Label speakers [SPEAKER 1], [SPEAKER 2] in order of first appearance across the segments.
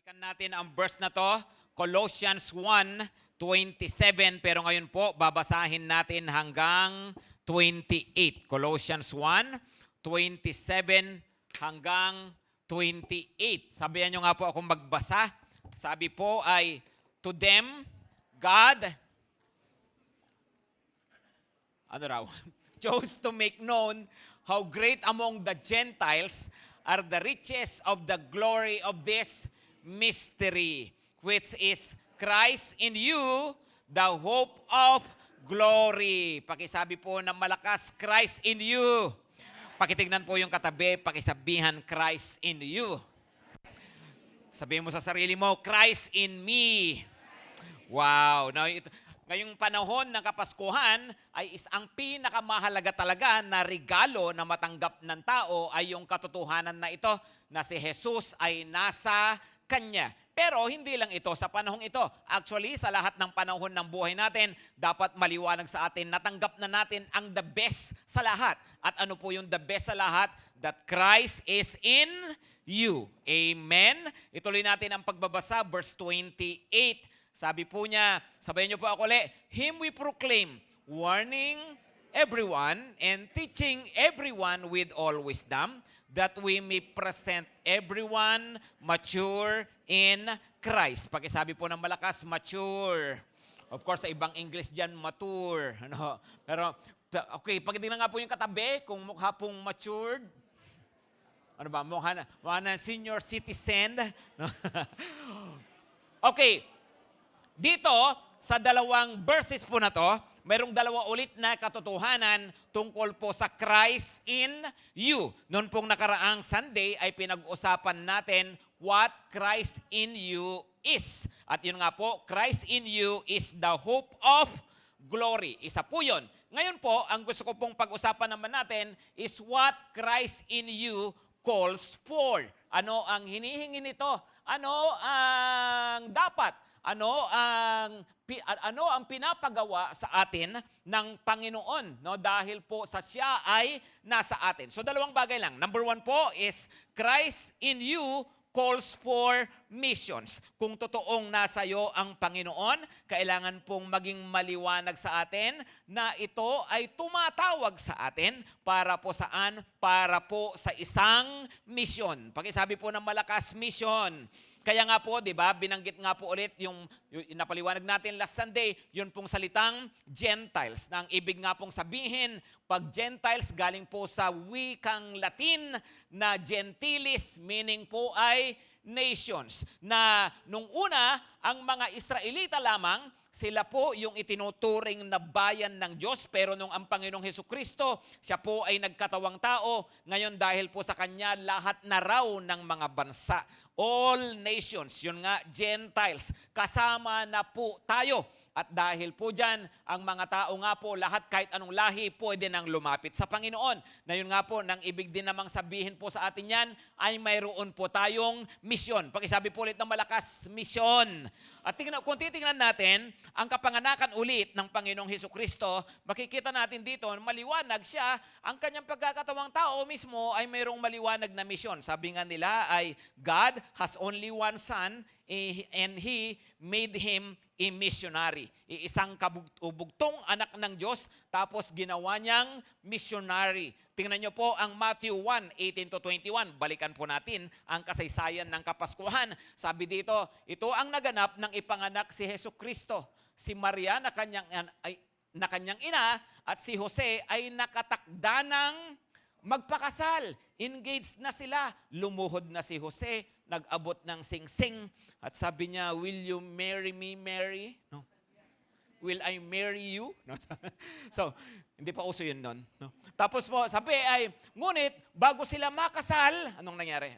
[SPEAKER 1] Balikan natin ang verse na to, Colossians 1:27, pero ngayon po babasahin natin hanggang 28. Colossians 1:27 hanggang 28. Sabihan nyo nga po akong magbasa. Sabi po ay, to them, God, chose to make known how great among the Gentiles are the riches of the glory of this mystery, which is Christ in you, the hope of glory. Pakisabi po ng malakas, Christ in you. Pakitignan po yung katabi, pakisabihan, Christ in you. Sabihin mo sa sarili mo, Christ in me. Wow. Now, ngayong panahon ng Kapaskuhan ay ang pinakamahalaga talaga na regalo na matanggap ng tao ay yung katotohanan na ito na si Jesus ay nasa Kanya. Pero hindi lang ito sa panahong ito. Actually, sa lahat ng panahon ng buhay natin, dapat maliwanag sa atin, natanggap na natin ang the best sa lahat. At ano po yung the best sa lahat? That Christ is in you. Amen? Ituloy natin ang pagbabasa, verse 28. Sabi po niya, sabayan niyo po ako ulit, Him we proclaim, warning everyone and teaching everyone with all wisdom, that we may present everyone mature in Christ. Pakisabi po ng malakas, mature. Of course, sa ibang English dyan, mature. Ano? Pero, okay, pagdating nga po yung katabi, kung mukha pong matured, ano ba, mukha na senior citizen. Okay, dito, sa dalawang verses po na to, mayroong dalawa ulit na katotohanan tungkol po sa Christ in you. Noon pong nakaraang Sunday ay pinag-usapan natin what Christ in you is. At yun nga po, Christ in you is the hope of glory. Isa po yun. Ngayon po, ang gusto ko pong pag-usapan naman natin is what Christ in you calls for. Ano ang hinihingi nito? Ano ang dapat? Ano ang pinapagawa sa atin ng Panginoon, no? Dahil po sa siya ay nasa atin. So dalawang bagay lang. Number one po is Christ in you calls for missions. Kung totoong nasa iyo ang Panginoon, kailangan pong maging maliwanag sa atin na ito ay tumatawag sa atin para po saan? Para po sa isang misyon. Pakisabi po ng malakas, mission. Kaya nga po, di ba, binanggit nga po ulit yung napaliwanag natin last Sunday, yun pong salitang Gentiles. Na ang ibig nga pong sabihin, pag Gentiles, galing po sa wikang Latin na Gentilis, meaning po ay nations. Na nung una, ang mga Israelita lamang, sila po yung itinuturing na bayan ng Diyos, pero nung ang Panginoong Hesukristo, siya po ay nagkatawang tao, ngayon dahil po sa Kanya, lahat na raw ng mga bansa, all nations, yun nga, Gentiles, kasama na po tayo. At dahil po dyan, ang mga tao nga po, lahat kahit anong lahi, pwede nang lumapit sa Panginoon. Na yun nga po, nang ibig din namang sabihin po sa atin yan, ay mayroon po tayong misyon. Pakisabi po ulit ng malakas, misyon. At kung titingnan natin, ang kapanganakan ulit ng Panginoong Hesukristo, makikita natin dito, maliwanag siya, ang kanyang pagkakatawang tao mismo ay mayroong maliwanag na misyon. Sabi nga nila ay, God has only one Son, and He made Him a missionary. Isang kabugtong anak ng Diyos, tapos ginawa niyang missionary. Tingnan niyo po ang Matthew 1:18-21. Balikan po natin ang kasaysayan ng Kapaskuhan. Sabi dito, ito ang naganap ng ipanganak si Hesukristo. Si Maria na kanyang ina at si Jose ay nakatakda ng magpakasal. Engaged na sila. Lumuhod na si Jose. Nag-abot ng sing-sing. At sabi niya, will you marry me, Mary? No. Will I marry you? No. So, hindi pa uso yun nun. No. Tapos po, sabi ay, ngunit, bago sila makasal, anong nangyari?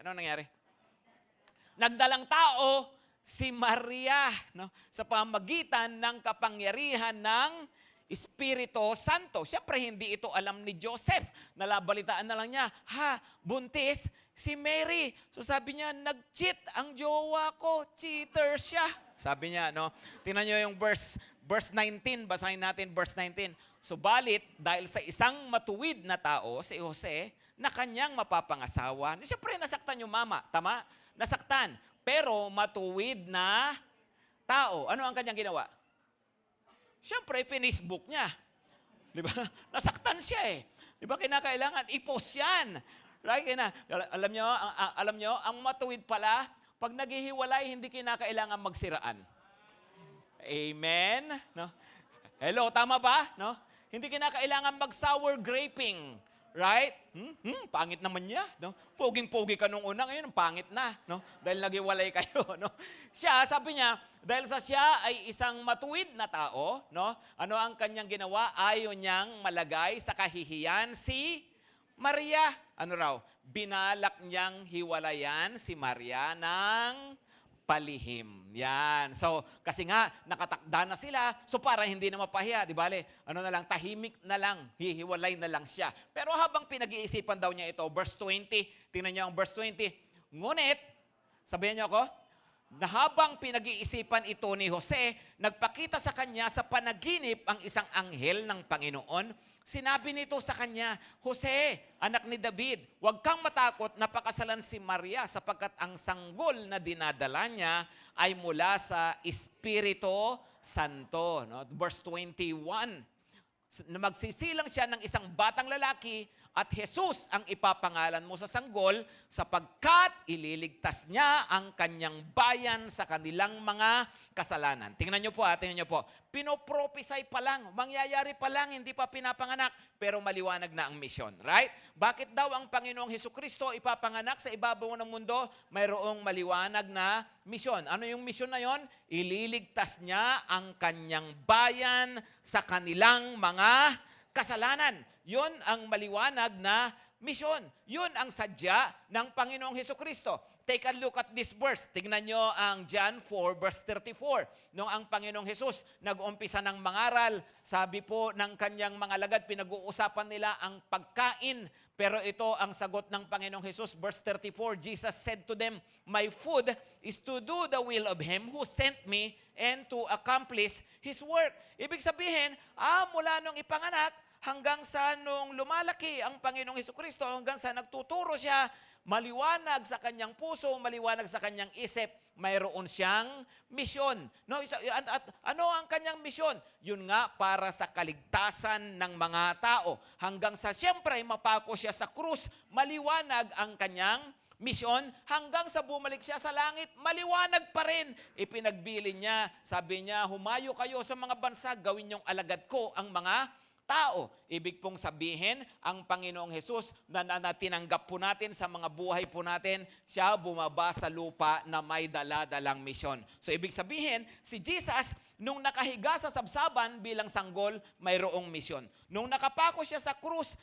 [SPEAKER 1] Nagdalang tao, si Maria, no, sa pamagitan ng kapangyarihan ng Espiritu Santo. Siyempre, hindi ito alam ni Joseph. Nalabalitaan na lang niya, buntis si Mary. So sabi niya, nag-cheat ang jowa ko. Cheater siya. Sabi niya, no? Tingnan niyo yung verse 19. Basahin natin verse 19. Subalit, dahil sa isang matuwid na tao, si Jose, na kanyang mapapangasawa, siyempre nasaktan yung mama. Tama? Nasaktan. pero matuwid na tao. Ano ang kanyang ginawa? Siyempre, Facebook niya. Di ba? Nasaktan siya eh. Di ba kinakailangan i-post yan? Right? Alam nyo, ang matuwid pala, pag naghihiwalay, hindi kinakailangan magsiraan. Amen? No? Hello, tama ba? No? Hindi kinakailangan mag-sour graping. Right? Pangit naman niya. No? Poging-pogi ka nung una, ngayon pangit na. No? Dahil naghiwalay kayo. No? Siya, sabi niya, dahil sa siya ay isang matuwid na tao, no? Ano ang kanyang ginawa? Ayaw niyang malagay sa kahihiyan si Maria. Ano raw? Binalak niyang hiwalayan si Maria ng palihim. Yan. So, kasi nga, nakatakda na sila. So, para hindi na mapahiya, di ba? Ano na lang, tahimik na lang. Hihiwalay na lang siya. Pero habang pinag-iisipan daw niya ito, verse 20, tingnan niyo ang verse 20. Ngunit, sabihin niyo ako, na habang pinag-iisipan ito ni Jose, nagpakita sa kanya sa panaginip ang isang anghel ng Panginoon. Sinabi nito sa kanya, Jose, anak ni David, huwag kang matakot na pakasalan si Maria sapagkat ang sanggol na dinadala niya ay mula sa Espiritu Santo. No? Verse 21, na magsisilang siya ng isang batang lalaki at Jesus ang ipapangalan mo sa sanggol sapagkat ililigtas niya ang kanyang bayan sa kanilang mga kasalanan. Tingnan niyo po, tingnan niyo po. Pinoprophesy pa lang, mangyayari pa lang, hindi pa pinapanganak, pero maliwanag na ang misyon. Right? Bakit daw ang Panginoong Hesukristo ipapanganak sa ibabaw ng mundo? Mayroong maliwanag na misyon. Ano yung misyon na yon? Ililigtas niya ang kanyang bayan sa kanilang mga kasalanan. Yun ang maliwanag na misyon. Yun ang sadya ng Panginoong Hesukristo. Take a look at this verse. Tignan nyo ang John 4 verse 34. Nung ang Panginoong Hesus nag-umpisa ng mangaral, sabi po ng kanyang mga lagad, pinag-uusapan nila ang pagkain. Pero ito ang sagot ng Panginoong Hesus. Verse 34, Jesus said to them, my food is to do the will of Him who sent me and to accomplish His work. Ibig sabihin, mula nung ipanganak, hanggang sa nung lumalaki ang Panginoong Hesukristo, hanggang sa nagtuturo siya, maliwanag sa kanyang puso, maliwanag sa kanyang isip, mayroon siyang misyon. No, at ano ang kanyang misyon? Yun nga, para sa kaligtasan ng mga tao. Hanggang sa siyempre mapako siya sa krus, maliwanag ang kanyang misyon, hanggang sa bumalik siya sa langit, maliwanag pa rin. Ipinagbilin niya, sabi niya, humayo kayo sa mga bansa, gawin niyong alagad ko ang mga tao. Ibig pong sabihin, ang Panginoong Hesus na tinanggap po natin sa mga buhay po natin, siya bumaba sa lupa na may dala-dalang misyon. So ibig sabihin, si Jesus, nung nakahiga sa sabsaban bilang sanggol, mayroong misyon. Nung nakapako siya sa krus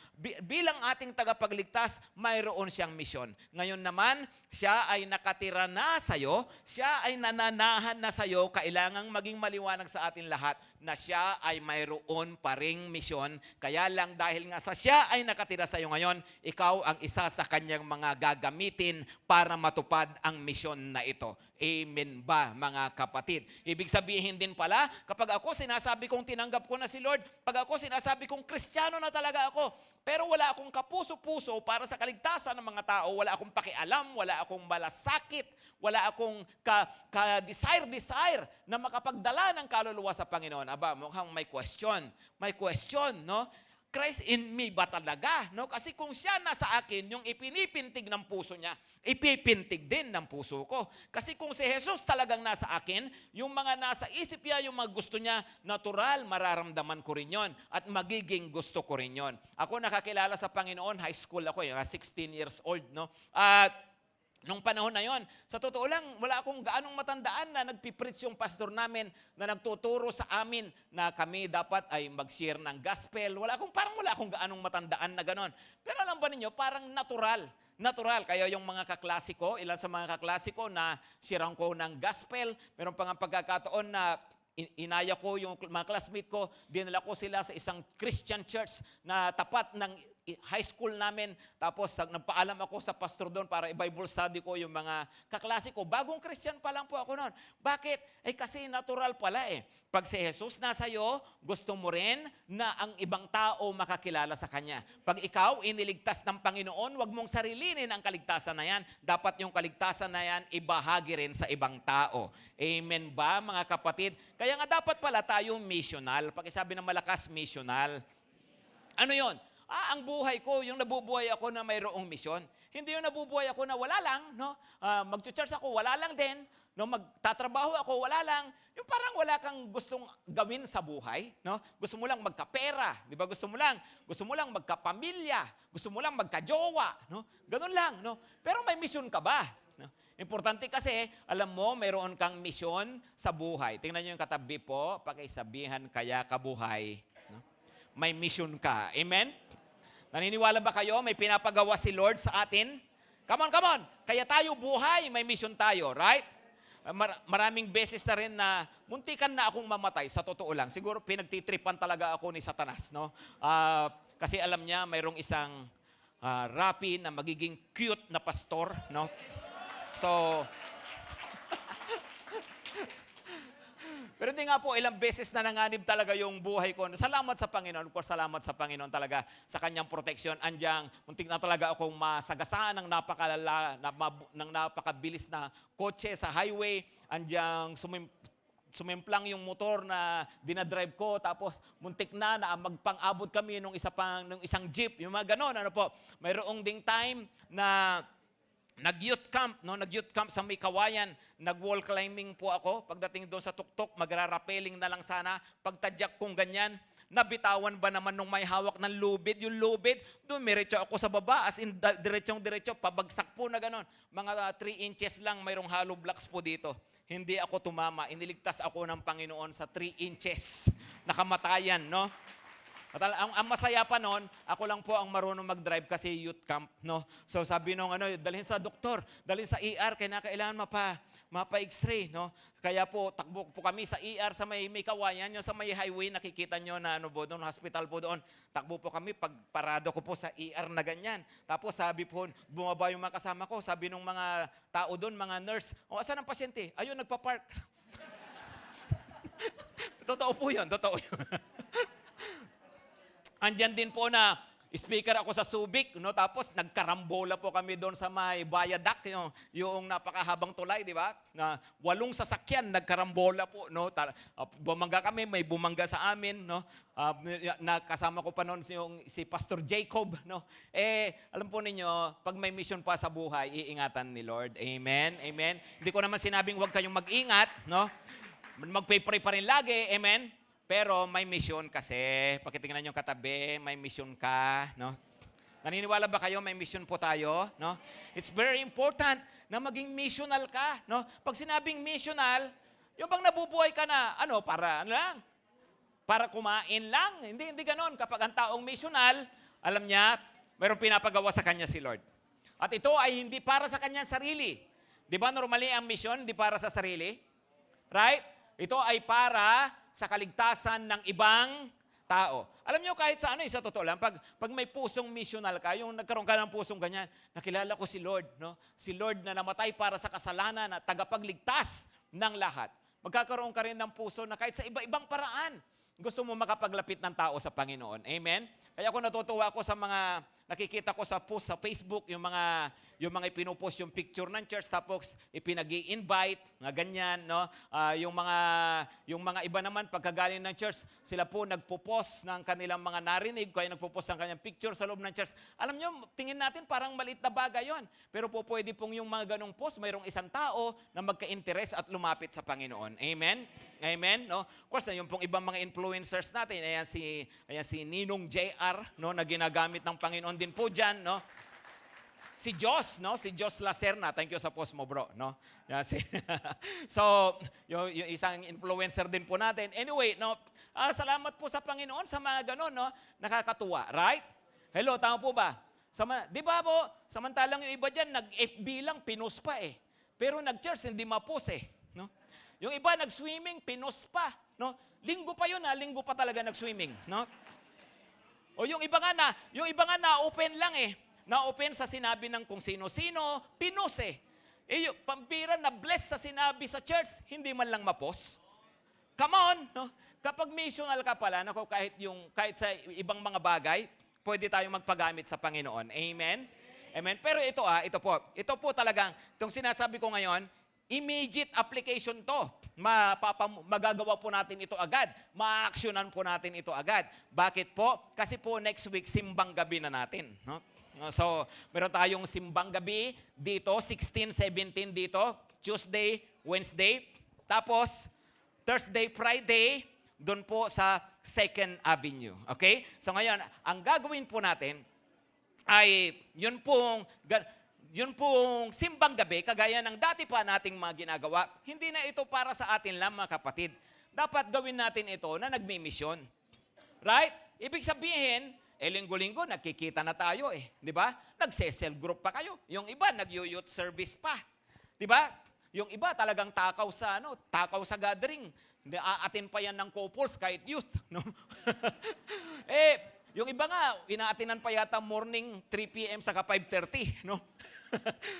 [SPEAKER 1] bilang ating tagapagligtas, mayroon siyang misyon. Ngayon naman, siya ay nakatira na sa'yo, siya ay nananahan na sa'yo, kailangang maging maliwanag sa atin lahat na siya ay mayroon pa ring misyon. Kaya lang dahil nga sa siya ay nakatira sa'yo ngayon, ikaw ang isa sa kanyang mga gagamitin para matupad ang misyon na ito. Amen ba, mga kapatid? Ibig sabihin din pala, kapag ako sinasabi kong tinanggap ko na si Lord, pag ako sinasabi kong Kristiyano na talaga ako, pero wala akong kapuso-puso para sa kaligtasan ng mga tao, wala akong pakialam, wala akong malasakit, wala akong ka-desire na makapagdala ng kaluluwa sa Panginoon. Aba, mukhang may question. May question, no? Christ in me ba talaga? No? Kasi kung siya nasa akin, yung ipinipintig ng puso niya, ipipintig din ng puso ko. Kasi kung si Jesus talagang nasa akin, yung mga nasa isip niya, yung mga gusto niya, natural, mararamdaman ko rin yon at magiging gusto ko rin yon. Ako nakakilala sa Panginoon, high school ako, 16 years old. No? At nung panahon na yon, sa totoo lang, wala akong gaanong matandaan na nagpipreach yung pastor namin na nagtuturo sa amin na kami dapat ay mag-share ng gospel. Wala akong gaanong matandaan na ganon. Pero alam ba ninyo, parang natural. Kaya yung mga kaklasiko, ilan sa mga kaklasiko na sirang ko ng gospel, meron pa nga pagkakataon na inaya ko yung mga classmate ko, dinala ko sila sa isang Christian church na tapat ng high school namin. Tapos nagpaalam ako sa pastor doon para i-Bible study ko yung mga kaklase ko. Bagong Christian pa lang po ako noon. Bakit? Kasi natural pala eh. Pag si Jesus nasa iyo, gusto mo rin na ang ibang tao makakilala sa Kanya. Pag ikaw iniligtas ng Panginoon, huwag mong sarilinin ang kaligtasan na yan. Dapat yung kaligtasan na yan ibahagi rin sa ibang tao. Amen ba, mga kapatid? Kaya nga dapat pala tayong missional. Pag isabi ng malakas, missional. Ano yon? Ang buhay ko, yung nabubuhay ako na mayroong misyon. Hindi yung nabubuhay ako na wala lang, no? Mag-church ako, wala lang din. No, magtatrabaho ako, wala lang. Yung parang wala kang gustong gawin sa buhay, no? Gusto mo lang magkapera, 'di ba? Gusto mo lang magkapamilya, gusto mo lang magkajowa, no? Ganun lang, no? Pero may mission ka ba? No? Importante kasi, alam mo, mayroon kang mission sa buhay. Tingnan niyo yung katabi po, pakisabihan kaya kabuhay, no? May mission ka. Amen? Naniniwala ba kayo may pinapagawa si Lord sa atin? Come on. Kaya tayo buhay, may mission tayo, right? Maraming beses na rin na muntikan na akong mamatay, sa totoo lang. Siguro pinagtitripan talaga ako ni Satanas, no? Kasi alam niya, mayroong isang rapi na magiging cute na pastor, no? So, pero hindi nga po, ilang beses na nanganib talaga yung buhay ko. Salamat sa Panginoon. Of course, salamat sa Panginoon talaga sa kanyang proteksyon. Andyang, muntik na talaga akong masagasaan ng napakabilis na kotse sa highway. Andyang sumimplang yung motor na dinadrive ko. Tapos muntik na magpang-abot kami nung isang jeep. Yung mga ganon, ano po. Mayroong ding time na nag-youth camp, no? Nag-youth camp sa May Kawayan. Nag-wall climbing po ako. Pagdating doon sa tuktok, magra-rappelling na lang sana. Pagtadyak kong ganyan, nabitawan ba naman nung may hawak ng lubid? Yung lubid, dumiretso ako sa baba. As in, diretsyong-diretso, pabagsak po na gano'n. Mga 3 inches lang, mayroong hollow blocks po dito. Hindi ako tumama. Iniligtas ako ng Panginoon sa 3 inches na kamatayan, no? At ang masaya pa noon, ako lang po ang marunong mag-drive kasi youth camp, no? So sabi nung dalhin sa doktor, dalhin sa ER, kailangan mapa-x-ray, no? Kaya po takbo po kami sa ER sa may Kawayan, yung sa may highway, nakikita nyo na doon, hospital po doon. Takbo po kami, pagparado ko po sa ER na ganyan. Tapos sabi po, bumaba yung mga kasama ko, sabi nung mga tao doon, mga nurse, asan ang pasyente? Ayun, nagpa-park. Totoo po yun, totoo yun. Andyan din po na speaker ako sa Subic, no? Tapos nagkarambola po kami doon sa may viaduct, yung napakahabang tulay, di ba? Na 8 sasakyan nagkarambola po, no? Bumangga kami, may bumangga sa amin, no? Nakasama ko pa noon si Pastor Jacob, no? Alam po ninyo, pag may mission pa sa buhay, iingatan ni Lord. Amen. Amen. Hindi ko naman sinabing huwag kayong mag-ingat, no? Mag-pray pa rin lagi. Amen. Pero may mission kasi. Pakitingnan yung katabi, may mission ka, no? Naniniwala ba kayo may mission po tayo, no? It's very important na maging missional ka, no? Pag sinabing missional, yung bang nabubuhay ka na, para kumain lang. Hindi ganoon. Kapag ang taong missional, alam niya, mayroong pinapagawa sa kanya si Lord. At ito ay hindi para sa kanyang sarili. Di ba normally ang mission, hindi para sa sarili? Right? Ito ay para sa kaligtasan ng ibang tao. Alam niyo kahit sa sa totoo lang, pag may pusong missional ka, yung nagkaroon ka ng pusong ganyan, nakilala ko si Lord, no? Si Lord na namatay para sa kasalanan at tagapagligtas ng lahat. Magkakaroon ka rin ng puso na kahit sa iba-ibang paraan, gusto mo makapaglapit ng tao sa Panginoon. Amen? Kaya ako natutuwa ako sa mga nakikita ko sa post sa Facebook, yung mga ipinupost yung picture ng church, tapos ipinag-i-invite, mga ganyan, no? Yung mga iba naman, pagkagaling ng church, sila po nagpo-post ng kanilang mga narinig, kaya nagpo-post ng kanyang picture sa loob ng church. Alam nyo, tingin natin parang maliit na bagay yon. Pero po pwede pong yung mga ganong post, mayroong isang tao na magka-interest at lumapit sa Panginoon. Amen? Amen? No? Of course, yung pong ibang mga influencers natin, ayan si Ninong JR, no, na ginagamit ng Panginoon din po dyan, no? Si Jos, no? Si Jos Lacerna. Thank you sa post mo, bro, no? So, yung isang influencer din po natin. Anyway, no? Salamat po sa Panginoon sa mga ganon, no? Nakakatuwa, right? Hello, tama po ba? Di ba po, samantalang yung iba dyan, nag-FB lang, pinost pa eh. Pero nag-church, hindi ma-post eh. No? Yung iba nag-swimming, pinost pa. No? Linggo pa yun, linggo pa talaga nag-swimming. No? O yung iba nga na-open lang eh. Na-open sa sinabi ng kung sino-sino, pinost eh. Yung pampira na bless sa sinabi sa church, hindi man lang ma-post. come on, no? Kapag missional ka pala, nako, kahit sa ibang mga bagay, pwede tayong magpagamit sa Panginoon. Amen? Amen. Pero ito po talagang, itong sinasabi ko ngayon, immediate application to. Magagawa po natin ito agad. Ma-actionan po natin ito agad. Bakit po? Kasi po next week, simbang gabi na natin. No? So, meron tayong simbang gabi dito, 16, 17 dito, Tuesday, Wednesday, tapos Thursday, Friday, doon po sa 2nd Avenue. Okay? So ngayon, ang gagawin po natin ay yun pong simbang gabi, kagaya ng dati pa nating mga ginagawa, hindi na ito para sa atin lang, mga kapatid. Dapat gawin natin ito na nagmimisyon. Right? Ibig sabihin, linggo-linggo, nagkikita na tayo Di ba? Nagse-cell group pa kayo. Yung iba, nag-youth service pa. Di ba? Yung iba talagang takaw sa gathering. Aatin pa yan ng couples kahit youth. No? Yung iba nga, inaatinan pa yata morning 3 p.m. saka 5:30. No?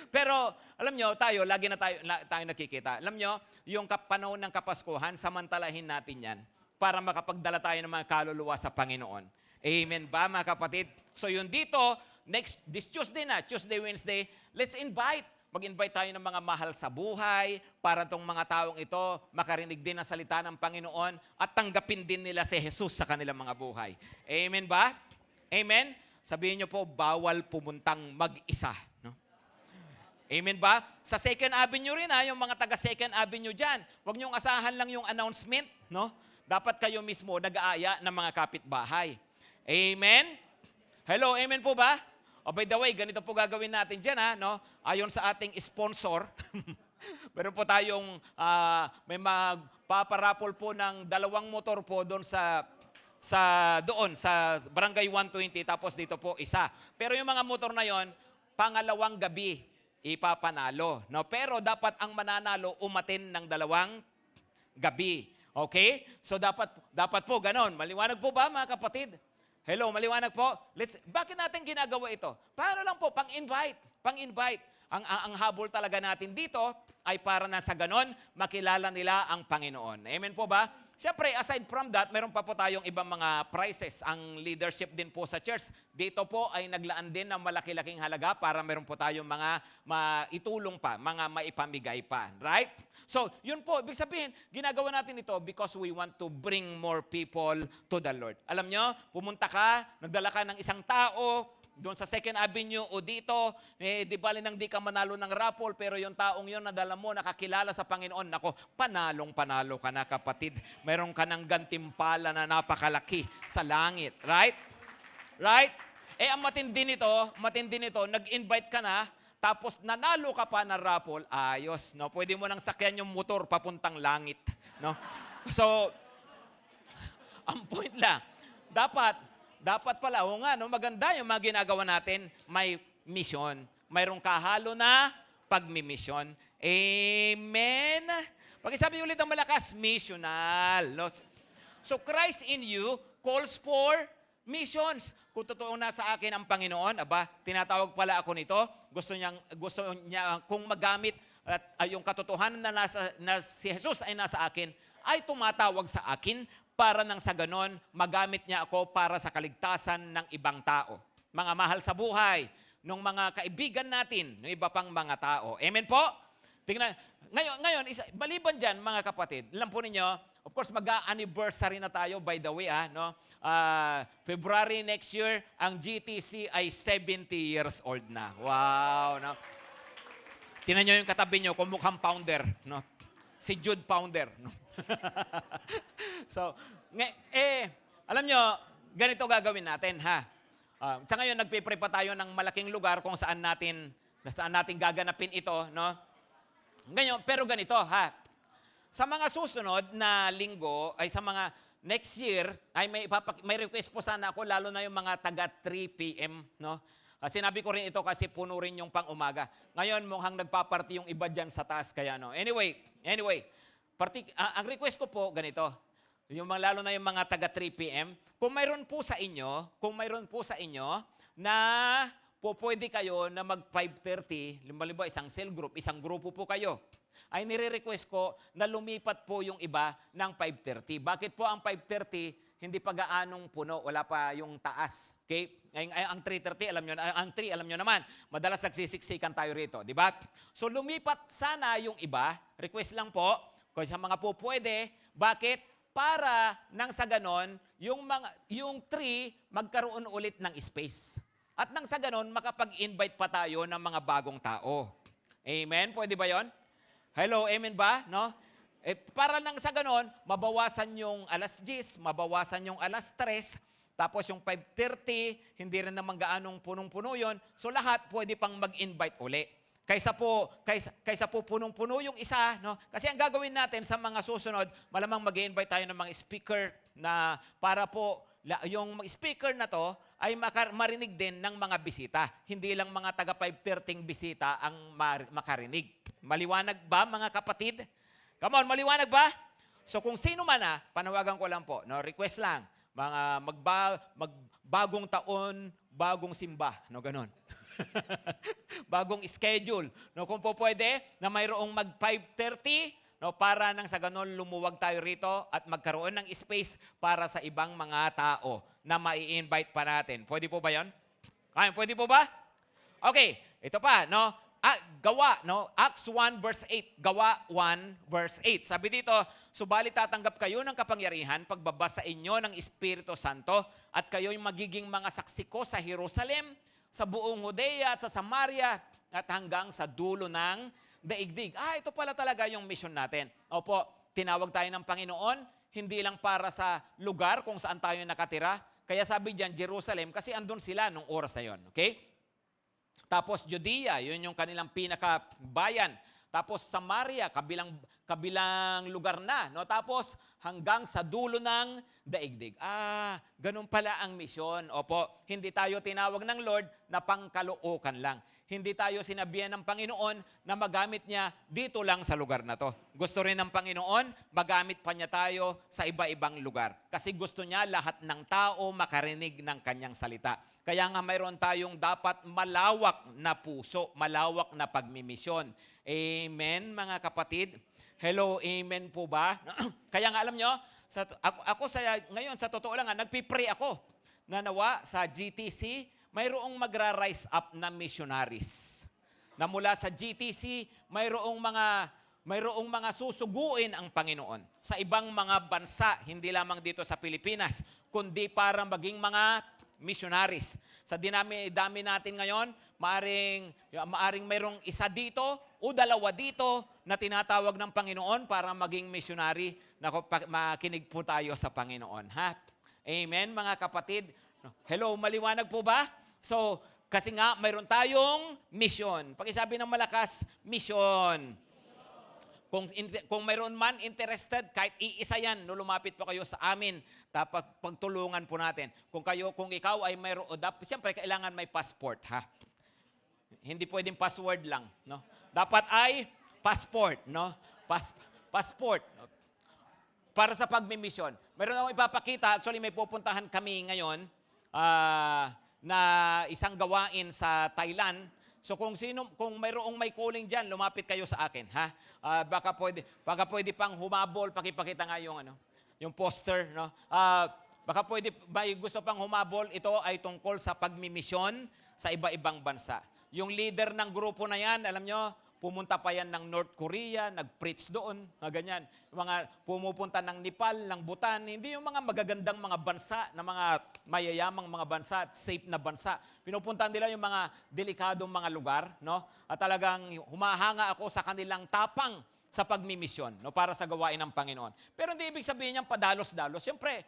[SPEAKER 1] Pero, alam nyo, lagi na tayo nakikita. Alam nyo, yung panahon ng Kapaskuhan, samantalahin natin yan para makapagdala tayo ng mga kaluluwa sa Panginoon. Amen ba, mga kapatid? So yun dito, this Tuesday, Wednesday, let's mag-invite tayo ng mga mahal sa buhay para tong mga taong ito makarinig din ang salita ng Panginoon at tanggapin din nila si Jesus sa kanilang mga buhay. Amen ba? Amen? Sabihin nyo po, bawal pumuntang mag-isa. No? Amen ba? Sa 2nd Avenue rin yung mga taga 2nd Avenue dyan, huwag nyong asahan lang yung announcement. No? Dapat kayo mismo nag-aaya ng mga kapitbahay. Amen? Hello, amen po ba? By the way, ganito po gagawin natin dyan, no? Ayon sa ating sponsor, meron po tayong, may magpaparapol po ng 2 motor po doon sa Barangay 120, tapos dito po isa. Pero yung mga motor na yon, pangalawang gabi ipapanalo. No? Pero dapat ang mananalo umatin ng 2 gabi. Okay? So dapat po ganon. Maliwanag po ba, mga kapatid? Hello, maliwanag po? Bakit natin ginagawa ito? Paano lang po, pang-invite. Ang habol talaga natin dito ay para na sa ganon, makilala nila ang Panginoon. Amen po ba? Siyempre, aside from that, meron pa po tayong ibang mga prizes. Ang leadership din po sa church, dito po ay naglaan din ng malaki-laking halaga para meron po tayong mga maitulong pa, mga maipamigay pa. Right? So, yun po, ibig sabihin, ginagawa natin ito because we want to bring more people to the Lord. Alam nyo, pumunta ka, nagdala ka ng isang tao, doon sa 2nd Avenue o dito, di bali nang di ka manalo ng raffle, pero yung taong yun nadala mo, nakakilala sa Panginoon, nako, panalong-panalo ka na, kapatid. Mayroon ka ng gantimpala na napakalaki sa langit. Right? Right? Ang matindi nito, nag-invite ka na, tapos nanalo ka pa ng raffle, ayos, no? Pwede mo nang sakyan yung motor papuntang langit, no? So, ang point lang, dapat pala, maganda yung mga ginagawa natin, may mission. Mayroong kahalo na pagmimisyon. Amen? Pag-isabi ulit ng malakas, missional. No? So Christ in you calls for missions. Kung totoo nasa akin ang Panginoon, tinatawag pala ako nito, gusto niya kung magamit at yung katotohanan na si Jesus ay nasa akin, ay tumatawag sa akin para nang sa ganon, magamit niya ako para sa kaligtasan ng ibang tao. Mga mahal sa buhay, ng mga kaibigan natin, ng iba pang mga tao. Amen po? Tingnan, ngayon maliban dyan, mga kapatid, alam po ninyo, of course, mag-anniversary na tayo, by the way, no? February next year, ang GTC ay 70 years old na. Wow, no? Tingnan nyo yung katabi nyo, kung mukhang founder, no? Si Jude founder, no? So, alam nyo, ganito gagawin natin, ha? Sa ngayon, nagpe-pray pa tayo ng malaking lugar kung saan natin gaganapin ito, no? Ngayon, pero ganito, ha? Sa mga susunod na linggo, ay sa mga next year, ay may request po sana ako, lalo na yung mga taga 3 p.m., no? Sinabi ko rin ito kasi puno rin yung pang-umaga. Ngayon, mukhang nagpaparty yung iba dyan sa taas, kaya no. Anyway, ang request ko po, ganito, lalo na yung mga taga 3 p.m., kung mayroon po sa inyo na pwede kayo na mag 5:30, limbalimba isang cell group, isang grupo po kayo. ay nire-request ko na lumipat po yung iba ng 5:30. Bakit po ang 5:30 hindi pa gaanong puno, wala pa yung taas? Okay? Ang 3:30, alam nyo, ang 3, alam nyo naman, madalas nagsisiksikan tayo rito, di ba? So lumipat sana yung iba, request lang po, kung sa mga po pwede, bakit? Para nang sa ganon, yung 3 magkaroon ulit ng space. At nang sa ganon, makapag-invite pa tayo ng mga bagong tao. Amen? Pwede ba yon? Hello, amen ba? No? Para nang sa ganon, mabawasan yung alas 10, mabawasan yung alas 3, tapos yung 5:30, hindi rin naman gaanong punong-puno yun. So lahat pwede pang mag-invite uli. Kaysa po punong-puno yung isa, no? Kasi ang gagawin natin sa mga susunod, malamang mag-invite tayo ng mga speaker na para po yung speaker na to ay marinig din ng mga bisita. Hindi lang mga taga 5:30 bisita ang makarinig. Maliwanag ba, mga kapatid? Come on, maliwanag ba? So kung sino man panawagan ko lang po, no, request lang, mga magbagong taon, bagong simba, no, ganon. Bagong schedule. No, kung po pwede, na mayroong mag 5:30, no, para nang sa ganon lumuwag tayo rito at magkaroon ng space para sa ibang mga tao na mai-invite pa natin. Pwede po ba 'yon? Pwede po ba? Okay, ito pa, no? Gawa, no? Acts 1 verse 8. Gawa 1 verse 8. Sabi dito, subalit tatanggap kayo ng kapangyarihan pagbaba sa inyo ng Espiritu Santo at kayo'y magiging mga saksi ko sa Jerusalem, sa buong Judea at sa Samaria at hanggang sa dulo ng daigdig. Ito pala talaga yung mission natin. Opo, tinawag tayo ng Panginoon, hindi lang para sa lugar kung saan tayo nakatira. Kaya sabi diyan, Jerusalem, kasi andun sila nung oras na yon. Okay? Tapos Judea, yun yung kanilang pinakabayan. Tapos Samaria, kabilang lugar na. No? Tapos hanggang sa dulo ng daigdig. Ganun pala ang misyon. Opo, hindi tayo tinawag ng Lord na pangkalookan lang. Hindi tayo sinabihan ng Panginoon na magamit niya dito lang sa lugar na to. Gusto rin ng Panginoon, magamit pa niya tayo sa iba-ibang lugar. Kasi gusto niya lahat ng tao makarinig ng kanyang salita. Kaya nga mayroon tayong dapat malawak na puso, malawak na pagmimisyon. Amen, mga kapatid? Hello, amen po ba? Kaya nga alam nyo, ngayon sa totoo lang, nagpipray ako na nawa sa GTC, mayroong magra-rise up na missionaries. Na mula sa GTC, mayroong mga susuguin ang Panginoon sa ibang mga bansa, hindi lamang dito sa Pilipinas, kundi para maging mga missionaries. Sa dinami-dami natin ngayon, maaring mayroong isa dito o dalawa dito na tinatawag ng Panginoon para maging missionary na makinig po tayo sa Panginoon. Ha? Amen, mga kapatid. Hello, maliwanag po ba? So, kasi nga, mayroon tayong mission. Pakisabi ng malakas, mission. Kung mayroon man interested, kahit iisa yan, no, lumapit po kayo sa amin, dapat pagtulungan po natin. Kung ikaw ay mayroon, siyempre kailangan may passport, ha? Hindi pwedeng password lang, no? Dapat ay passport, no? Passport. No? Para sa pagmimisyon. Meron akong ipapakita, actually may pupuntahan kami ngayon na isang gawain sa Thailand. So kung mayroong may calling diyan, lumapit kayo sa akin, ha? Baka pwede pang humabol, pakipakita nga yung poster, no? Baka pwede may gusto pang humabol, ito ay tungkol sa pagmimisyon sa iba-ibang bansa. Yung leader ng grupo na yan, alam nyo, pumunta pa yan ng North Korea, nag-preach doon, ganyan. Pumupunta ng Nepal, ng Bhutan, hindi yung mga magagandang mga bansa, na mga mayayamang mga bansa at safe na bansa. Pinupuntahan nila yung mga delikadong mga lugar, no? At talagang humahanga ako sa kanilang tapang sa pagmimisyon, no? Para sa gawain ng Panginoon. Pero hindi ibig sabihin niyang padalos-dalos. Siyempre,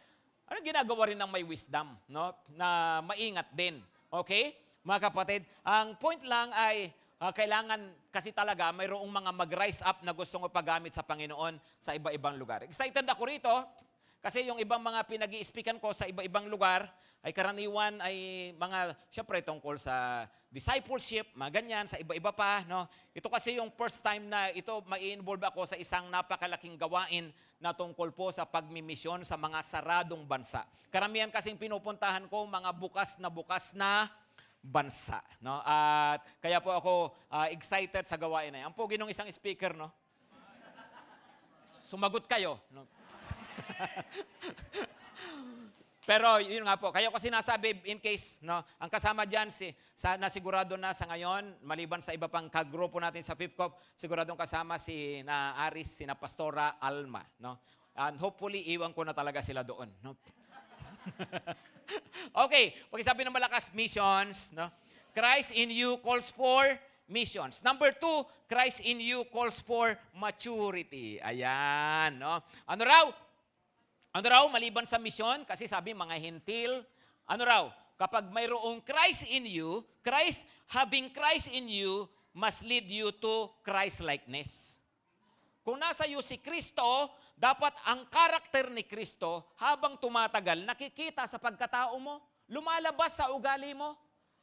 [SPEAKER 1] anong ginagawa rin ng may wisdom, no? Na maingat din. Okay? Mga kapatid, ang point lang ay kailangan kasi talaga mayroong mga mag-rise up na gustong ipagamit sa Panginoon sa iba-ibang lugar. Excited ako rito kasi yung ibang mga pinag-i-speakan ko sa iba-ibang lugar ay karaniwan ay mga, syempre tungkol sa discipleship, mga ganyan, sa iba-iba pa. No? Ito kasi yung first time na ito mai-involve ako sa isang napakalaking gawain na tungkol po sa pagmimisyon sa mga saradong bansa. Karamihan kasing pinupuntahan ko mga bukas na bansa, no? At kaya po ako excited sa gawain na yan. Ang pogi nung isang speaker, no? sumagot kayo. No? Pero yun nga po, kayo kasi nasabi in case, no, ang kasama dyan, nasigurado na sa ngayon, maliban sa iba pang kagrupo natin sa FIFCOP, siguradong kasama si na Aris, si na Pastora Alma. No? And hopefully, iwan ko na talaga sila doon. No? Okay, pakisabi ng malakas, missions. No? Christ in you calls for missions. Number 2, Christ in you calls for maturity. Ayan. No? Ano raw, maliban sa misyon, kasi sabi mga hintil, ano raw, kapag mayroong Christ in you, having Christ in you, must lead you to Christ-likeness. Kung nasa iyo si Kristo, dapat ang karakter ni Kristo, habang tumatagal, nakikita sa pagkatao mo, lumalabas sa ugali mo.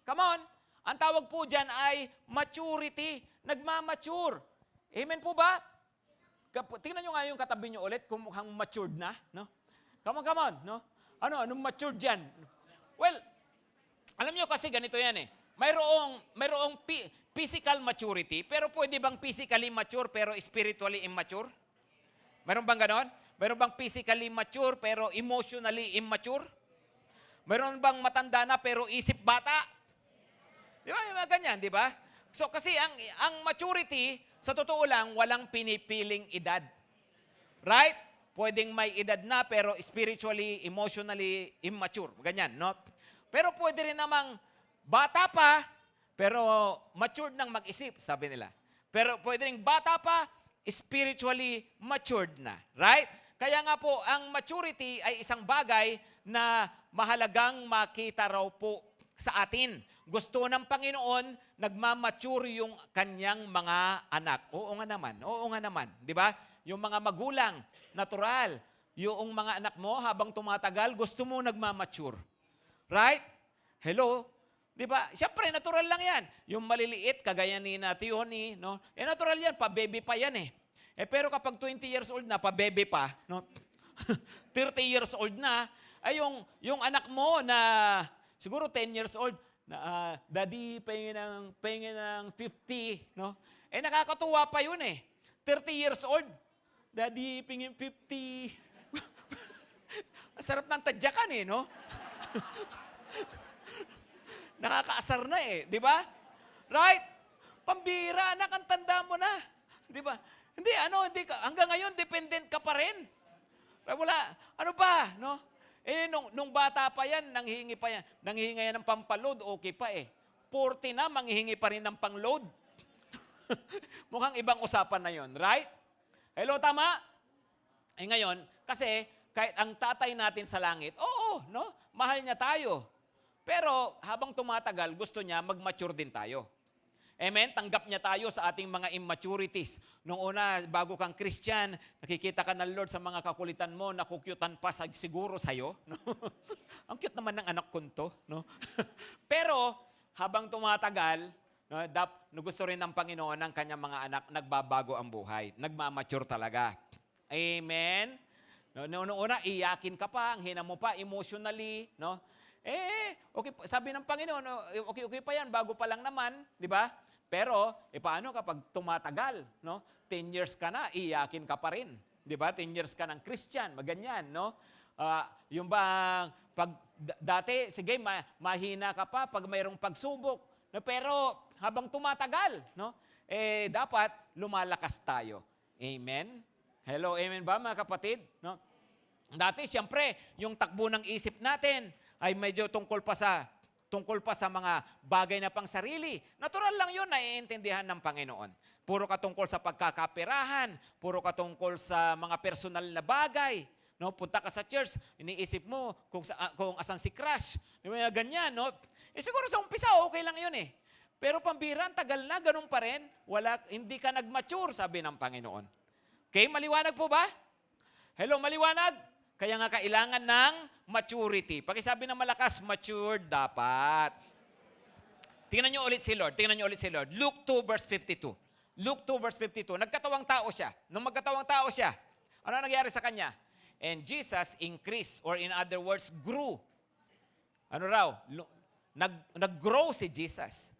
[SPEAKER 1] Come on, ang tawag po dyan ay maturity, nagmamature. Amen po ba? Tingnan nyo nga yung katabi nyo ulit kung mukhang matured na. No? Come on. No? Anong matured dyan? Well, alam nyo kasi ganito yan eh. Mayroong physical maturity, pero pwede bang physically mature pero spiritually immature? Mayroon bang ganon? Mayroon bang physically mature pero emotionally immature? Mayroon bang matanda na pero isip bata? Di ba? Yung mga ganyan, di ba? So kasi ang maturity, sa totoo lang, walang pinipiling edad. Right? Pwedeng may edad na pero spiritually, emotionally immature. Ganyan, no? Pero pwede rin namang bata pa pero matured nang mag-isip, sabi nila. Pero pwede rin bata pa, spiritually matured na. Right? Kaya nga po, ang maturity ay isang bagay na mahalagang makita raw po sa atin. Gusto ng Panginoon, nagmamature yung kanyang mga anak. Oo nga naman. Di ba? Yung mga magulang, natural. Yung mga anak mo, habang tumatagal, gusto mo nagmamature. Right? Hello? Di ba? Siyempre, natural lang yan. Yung maliliit, kagaya ni Tioni, no? Natural yan, pa-baby pa yan eh. Pero kapag 20 years old na, pa-baby pa, no? 30 years old na, ay yung anak mo na siguro 10 years old, daddy, pahingin ng 50, no? Nakakatuwa pa yun eh. 30 years old, daddy, pingin 50. Ang sarap ng tadyakan eh, no? Nakakaasar na eh, di ba? Right? Pambira, anak, ang tanda mo na. Di ba? Hindi hanggang ngayon, dependent ka pa rin. Wala, ano ba, no? Nung bata pa yan, nanghihingi yan ng pampaload, okay pa eh. 40 na, manghihingi pa rin ng pangload. Mukhang ibang usapan na yon, right? Hello, tama? Ngayon, kasi kahit ang tatay natin sa langit, oo, no? Mahal niya tayo. Pero habang tumatagal, gusto niya mag-mature din tayo. Amen? Tanggap niya tayo sa ating mga immaturities. Noong una, bago kang Christian, nakikita ka ng Lord sa mga kakulitan mo, nakukyutan pa siguro sa'yo. No? Ang cute naman ng anak ko to. No? Pero, habang tumatagal, no, gusto rin ng Panginoon ng kanyang mga anak, nagbabago ang buhay. Nagmamature talaga. Amen? Noong una, iyakin ka pa, ang hina mo pa emotionally. No? Okay, sabi ng Panginoon, okay pa yan, bago pa lang naman, di ba? Pero, paano kapag tumatagal, no? 10 years ka na, iyakin ka pa rin. Di ba? 10 years ka ng Christian, maganyan, no? Yung bang, dati, sige, mahina ka pa pag mayroong pagsubok. No? Pero, habang tumatagal, no? Dapat lumalakas tayo. Amen? Hello, amen ba mga kapatid? No? Dati, siyempre, yung takbo ng isip natin ay medyo tungkol pa sa mga bagay na pang sarili. Natural lang yun, naiintindihan ng Panginoon. Puro ka tungkol sa pagkakaperahan, puro ka tungkol sa mga personal na bagay. No, punta ka sa church, iniisip mo kung asan si crush. Ganyan, no? Siguro sa umpisa, okay lang yun eh. Pero pambira, tagal na, ganun pa rin. Hindi ka nag-mature, sabi ng Panginoon. Okay, maliwanag po ba? Hello, maliwanag? Kaya nga kailangan ng maturity. Pakisabi ng malakas, matured dapat. Tingnan nyo ulit si Lord. Luke 2 verse 52. Luke 2 verse 52. Nagkatawang tao siya. Nung magkatawang tao siya, ano nangyari sa kanya? And Jesus increased, or in other words, grew. Ano raw? Nag-grow si Jesus.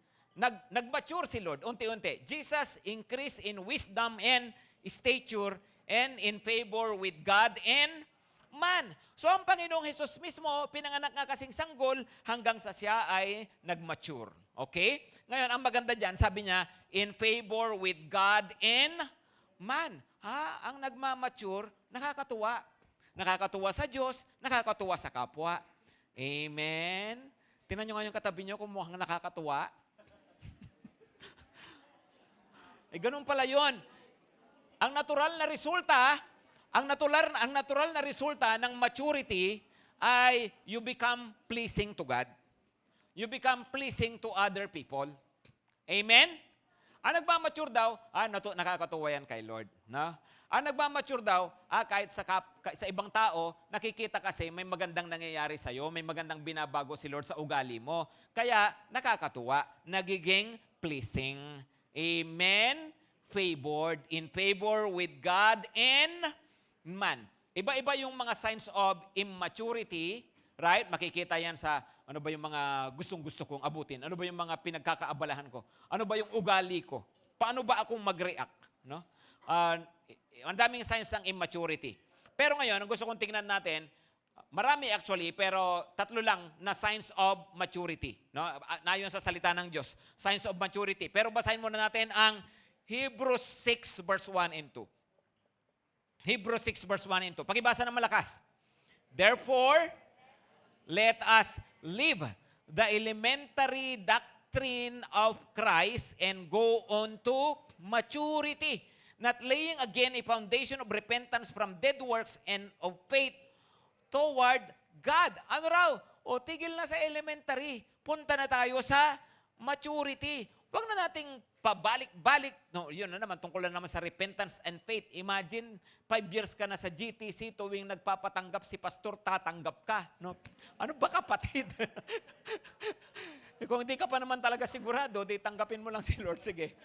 [SPEAKER 1] Nag-mature si Lord, unti-unti. Jesus increased in wisdom and stature and in favor with God and man. So ang Panginoong Hesus mismo, pinanganak nga kasing sanggol hanggang sa siya ay nag-mature. Okay? Ngayon, ang maganda dyan, sabi niya, in favor with God and man. Ang nagmamature, nakakatuwa. Nakakatuwa sa Diyos, nakakatuwa sa kapwa. Amen? Tingnan nyo nga yung katabi nyo kung mukhang nakakatuwa. Ganun pala yun. Ang natural na resulta ng maturity ay you become pleasing to God. You become pleasing to other people. Amen? Ang nagmamature daw, nakakatuwa yan kay Lord. No? Ang nagmamature daw, kahit sa ibang tao, nakikita kasi may magandang nangyayari sa'yo, may magandang binabago si Lord sa ugali mo. Kaya nakakatuwa, nagiging pleasing. Amen? Favored, in favor with God and man. Iba-iba yung mga signs of immaturity, right? Makikita yan sa ano ba yung mga gustong-gusto kong abutin? Ano ba yung mga pinagkakaabalahan ko? Ano ba yung ugali ko? Paano ba akong mag-react? No? Ang daming signs ng immaturity. Pero ngayon, ang gusto kong tingnan natin, marami actually, pero 3 lang na signs of maturity. No? Nayon sa salita ng Diyos, signs of maturity. Pero basahin muna natin ang Hebrews 6 verse 1 and 2. Hebrews 6 verse 1 and 2. Pakibasa ng malakas. Therefore, let us live the elementary doctrine of Christ and go on to maturity, not laying again a foundation of repentance from dead works and of faith toward God. Ano raw? Tigil na sa elementary. Punta na tayo sa maturity. Huwag na nating pabalik-balik. No, yun na naman, tungkol na naman sa repentance and faith. Imagine, 5 years ka na sa GTC, tuwing nagpapatanggap si pastor, tatanggap ka. No? Ano ba kapatid? Kung hindi ka pa naman talaga sigurado, di tanggapin mo lang si Lord. Sige.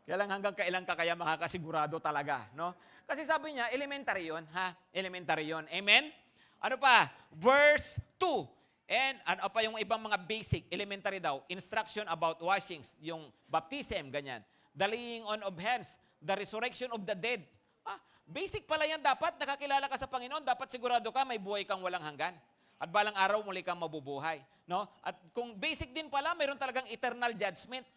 [SPEAKER 1] Kaya lang hanggang kailan ka kaya makakasigurado talaga. No? Kasi sabi niya, elementary yun. Elementary yun. Amen? Ano pa? Verse 2. And ano pa yung ibang mga basic, elementary daw, instruction about washings, yung baptism, ganyan. The laying on of hands, the resurrection of the dead. Basic pala yan dapat, nakakilala ka sa Panginoon, dapat sigurado ka may buhay kang walang hanggan. At balang araw muli kang mabubuhay. No? At kung basic din pala, mayroon talagang eternal judgment.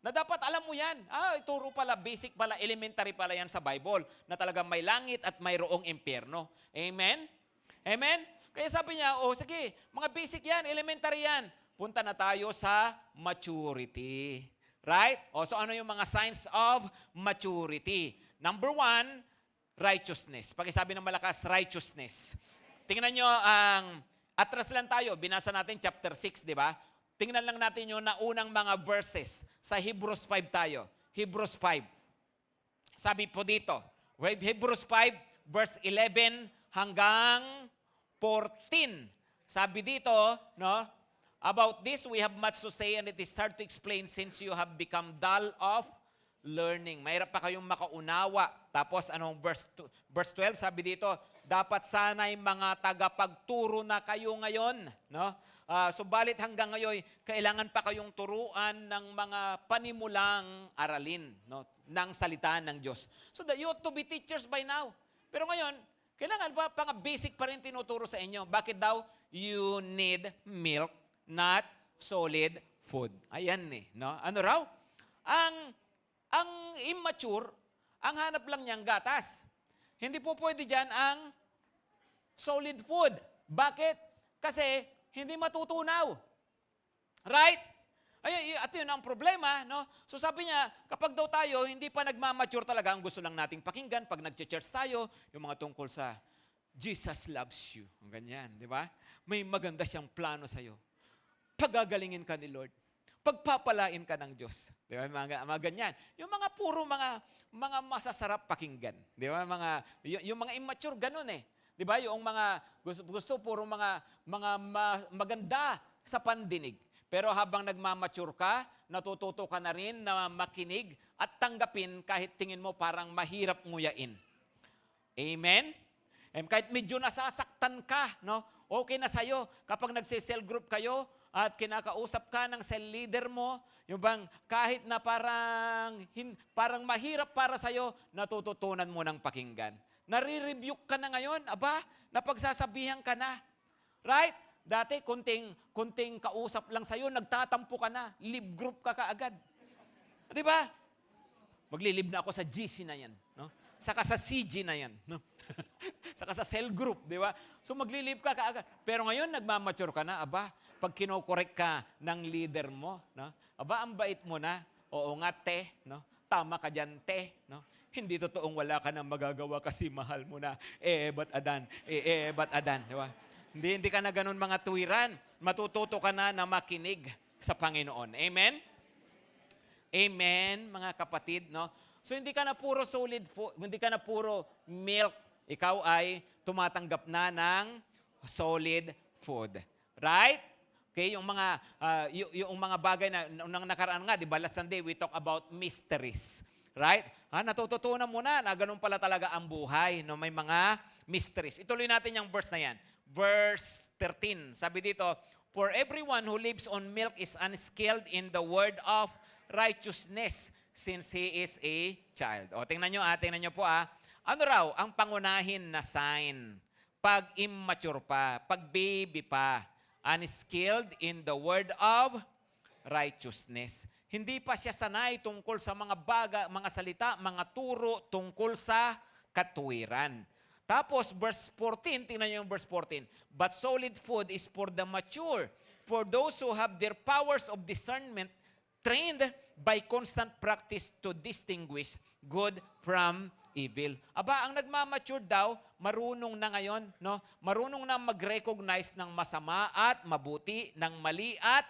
[SPEAKER 1] Na dapat alam mo yan. Ituro pala, basic pala, elementary pala yan sa Bible, na talagang may langit at mayroong impyerno. Amen? Amen? Kaya sabi niya, sige, mga basic yan, elementary yan. Punta na tayo sa maturity. Right? So ano yung mga signs of maturity? Number 1, righteousness. Pakisabi ng malakas, righteousness. Tingnan nyo atras lang tayo, binasa natin chapter 6, di ba? Tingnan lang natin yung naunang mga verses. Sa Hebrews 5 tayo. Hebrews 5. Sabi po dito, Hebrews 5, verse 11 hanggang 14. Sabi dito, no? About this, we have much to say and it is hard to explain since you have become dull of learning. Mahirap pa kayong makaunawa. Tapos, verse 12, sabi dito, dapat sana'y mga tagapagturo na kayo ngayon. No? Subalit hanggang ngayon, kailangan pa kayong turuan ng mga panimulang aralin, no? ng salita ng Diyos. So that you ought to be teachers by now. Pero ngayon, kailangan pa mga basic pa rin tinuturo sa inyo. Bakit daw? You need milk, not solid food. Ayan no? Ano raw? Ang immature, ang hanap lang niyang gatas. Hindi po pwede dyan ang solid food. Bakit? Kasi hindi matutunaw. Right? At yun ang problema, no? So sabi niya, kapag daw tayo, hindi pa nagmamature talaga, ang gusto lang nating pakinggan, pag nag-church tayo, yung mga tungkol sa Jesus loves you. Ang ganyan, di ba? May maganda siyang plano sa'yo. Pagagalingin ka ni Lord. Pagpapalain ka ng Diyos. Di ba? Mga ganyan. Yung mga puro mga masasarap pakinggan. Di ba? Yung mga immature, ganun Di ba? Yung mga gusto puro mga maganda sa pandinig. Pero habang nagmamature ka, natututo ka na rin na makinig at tanggapin kahit tingin mo parang mahirap nguyain. Amen? Kahit medyo nasasaktan ka, no? Okay na sa'yo. Kapag nagse-cell group kayo, at kinakausap ka ng cell leader mo, yung bang kahit na parang mahirap para sa'yo, natututunan mo ng pakinggan. Nare-rebuke ka na ngayon, napagsasabihan ka na. Right? Dati, kunting kausap lang sa'yo, nagtatampo ka na, leave group ka kaagad. Di ba? Maglilib na ako sa GC na yan. No? Saka sa CG na yan. No? Saka sa cell group, di ba? So maglilib ka kaagad. Pero ngayon, nagmamature ka na, pag kinokorek ka ng leader mo, no? Ang bait mo na, oo nga, te, no? Tama ka dyan, te, no? Hindi totoong wala ka nang magagawa kasi mahal mo na. Ba't adan? Ba't adan? Di ba? Hindi ka na ganun mga tuwiran. Matututo ka na makinig sa Panginoon. Amen? Amen, mga kapatid, no? So hindi ka na puro solid food, hindi ka na puro milk. Ikaw ay tumatanggap na ng solid food. Right? Okay, yung mga bagay na nung nakaraan nga, di ba, last Sunday we talk about mysteries. Right? Natututunan mo na ganun pala talaga ang buhay, no? May mga mysteries. Ituloy natin yung verse na yan. Verse 13. Sabi dito, for everyone who lives on milk is unskilled in the word of righteousness since he is a child. O, tingnan nyo po. Ano raw ang pangunahin na sign? Pag immature pa, pag baby pa, unskilled in the word of righteousness. Hindi pa siya sanay tungkol sa mga salita, mga turo tungkol sa katuwiran. Tapos, verse 14, tingnan nyo yung verse 14. But solid food is for the mature, for those who have their powers of discernment trained by constant practice to distinguish good from evil. Ang nagmamature daw, marunong na ngayon, no? Marunong na mag-recognize ng masama at mabuti, ng mali at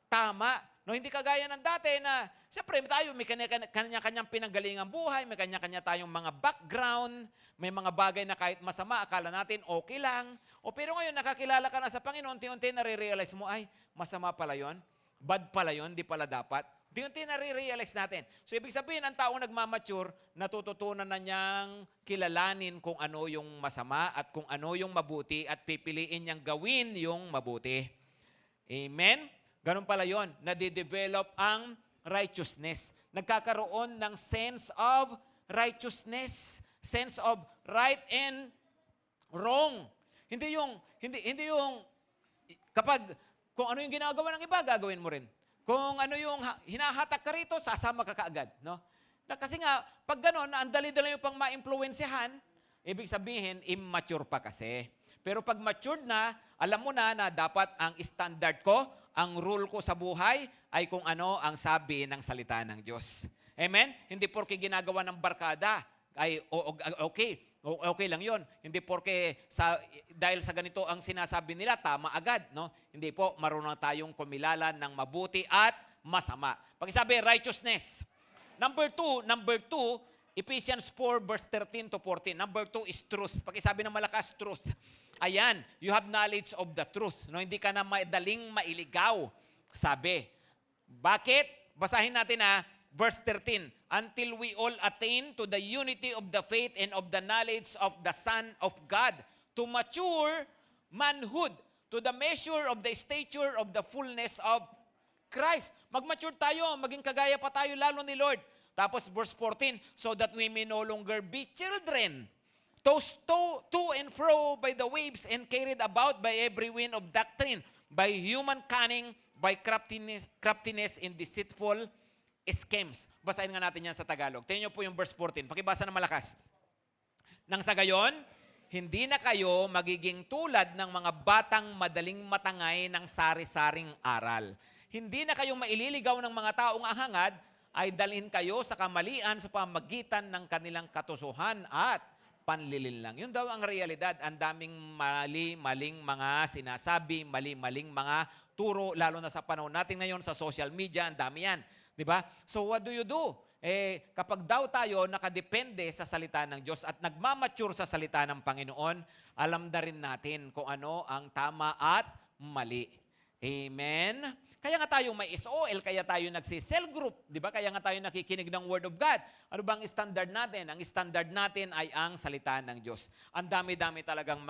[SPEAKER 1] tama. No, hindi kagaya ng dati na, siyempre tayo may kanya-kanyang pinanggalingang buhay, may kanya-kanya tayong mga background, may mga bagay na kahit masama, akala natin okay lang. Pero ngayon, nakakilala ka na sa Panginoon, unti-unti nare-realize mo, ay, masama pala yon, bad pala yon, di pala dapat. Unti-unti nare-realize natin. So, ibig sabihin, ang taong nagmamature, natututunan na niyang kilalanin kung ano yung masama at kung ano yung mabuti at pipiliin niyang gawin yung mabuti. Amen? Ganun pala yon, nade-develop ang righteousness. Nagkakaroon ng sense of righteousness, sense of right and wrong. Hindi yung kapag kung ano yung ginagawa ng iba, gagawin mo rin. Kung ano yung hinahatak ka rito, sasama ka kaagad, no? Kasi nga, pag gano'n, ang dali-dali yung pang ma-influensyahan, ibig sabihin, immature pa kasi. Pero pag matured na, alam mo na dapat ang standard ko, ang rule ko sa buhay, ay kung ano ang sabi ng salita ng Diyos. Amen? Hindi porke ginagawa ng barkada, ay okay lang yon. Hindi porke dahil sa ganito ang sinasabi nila, tama agad. No? Hindi po, marunong tayong kumilalan ng mabuti at masama. Pag-sabi, righteousness. Number two, Ephesians 4 verse 13 to 14. Number 2 is truth. Pag-sabi ng malakas, truth. Ayan, you have knowledge of the truth. No, hindi ka na madaling mailigaw. Sabi. Bakit? Basahin natin verse 13. Until we all attain to the unity of the faith and of the knowledge of the Son of God, to mature manhood, to the measure of the stature of the fullness of Christ. Mag-mature tayo, maging kagaya pa tayo lalo ni Lord. Tapos verse 14, so that we may no longer be children, tossed to and fro by the waves and carried about by every wind of doctrine, by human cunning, by craftiness in deceitful schemes. Basahin nga natin yan sa Tagalog. Tingnan niyo po yung verse 14. Pakibasa na malakas. Nang sa gayon, hindi na kayo magiging tulad ng mga batang madaling matangay ng sari-saring aral. Hindi na kayo maililigaw ng mga taong ahangad, ay dalhin kayo sa kamalian sa pamagitan ng kanilang katusuhan at panlilinlang. Yun daw ang realidad. Ang daming mali-maling mga sinasabi, mali-maling mga turo, lalo na sa panahon natin ngayon sa social media, ang dami yan. Diba? So what do you do? Kapag daw tayo nakadepende sa salita ng Diyos at nagmamature sa salita ng Panginoon, alam na rin natin kung ano ang tama at mali. Amen? Kaya nga tayo may SOL, kaya tayo nagsi-cell group, di ba? Kaya nga tayo nakikinig ng Word of God. Ano bang standard natin? Ang standard natin ay ang salita ng Diyos. Ang dami-dami talagang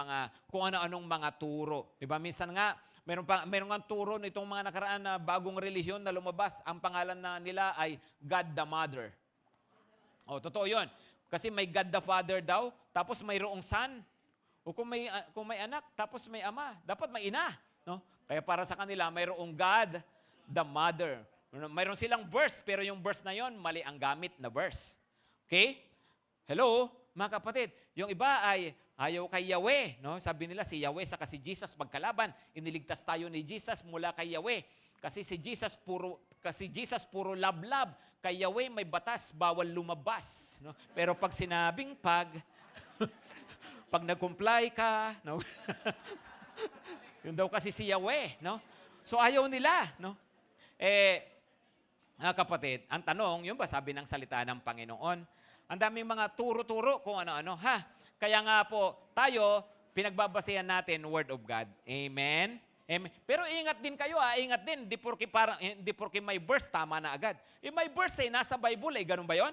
[SPEAKER 1] kung ano-anong mga turo. Di ba? Minsan nga, Meron nga turo nitong mga nakaraan na bagong relihiyon na lumabas. Ang pangalan na nila ay God the Mother. O, totoo yun. Kasi may God the Father daw, tapos mayroong Son. O kung may anak, tapos may ama. Dapat may ina. No? Kaya para sa kanila, mayroong God the Mother. Mayroon silang verse, pero yung verse na yon mali ang gamit na verse. Okay? Hello, mga kapatid. Yung iba ay ayaw kay Yahweh. No? Sabi nila si Yahweh saka si Jesus magkalaban. Iniligtas tayo ni Jesus mula kay Yahweh. Kasi si Jesus puro love-love. Kay Yahweh may batas, bawal lumabas. No? Pero pag sinabing pag nag-comply ka, no? Yun daw kasi si Yahweh, no? So ayaw nila, no? Mga kapatid, ang tanong, yun ba sabi ng salita ng Panginoon? Ang daming mga turo-turo kung ano-ano, ha? Kaya nga po, tayo, pinagbabasehan natin Word of God. Amen? Amen. Pero ingat din kayo, ingat din. Di porke may verse, tama na agad. May verse nasa Bible, ganun ba yon?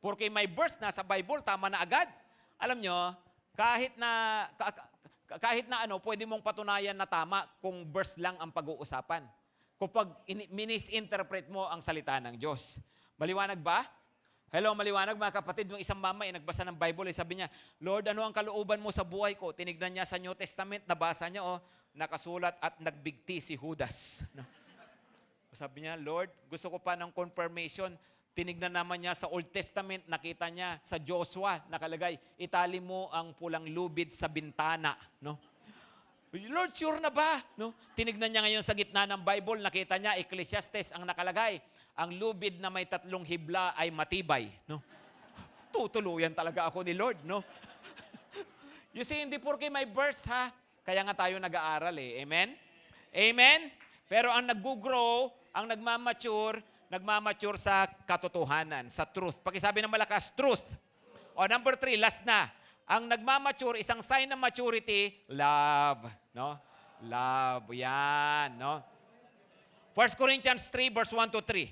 [SPEAKER 1] Porke may verse nasa Bible, tama na agad. Alam nyo, kahit na pwede mong patunayan na tama kung verse lang ang pag-uusapan. Kapag misinterpret mo ang salita ng Diyos. Maliwanag ba? Hello, maliwanag mga kapatid. Yung isang mama nagbasa ng Bible, sabi niya, Lord, ano ang kalooban mo sa buhay ko? Tinignan niya sa New Testament, nabasa niya, nakasulat at nagbigti si Judas. No? Sabi niya, Lord, gusto ko pa ng confirmation. Tinignan naman niya sa Old Testament, nakita niya sa Joshua, nakalagay, itali mo ang pulang lubid sa bintana. No? Lord, sure na ba? No? Tinignan niya ngayon sa gitna ng Bible, nakita niya, Ecclesiastes ang nakalagay. Ang lubid na may 3 hibla ay matibay. No? Tutuluyan talaga ako ni Lord. No? You see, hindi porke may verse, ha? Kaya nga tayo nag-aaral eh. Amen? Amen? Pero ang nag-grow, ang nagmamature sa katotohanan, sa truth. Pakisabi ng malakas, truth. O number 3, last na. Ang nagmamature, isang sign ng maturity, love. No? Love. Yan. No? 1 Corinthians 3 verse 1 to 3.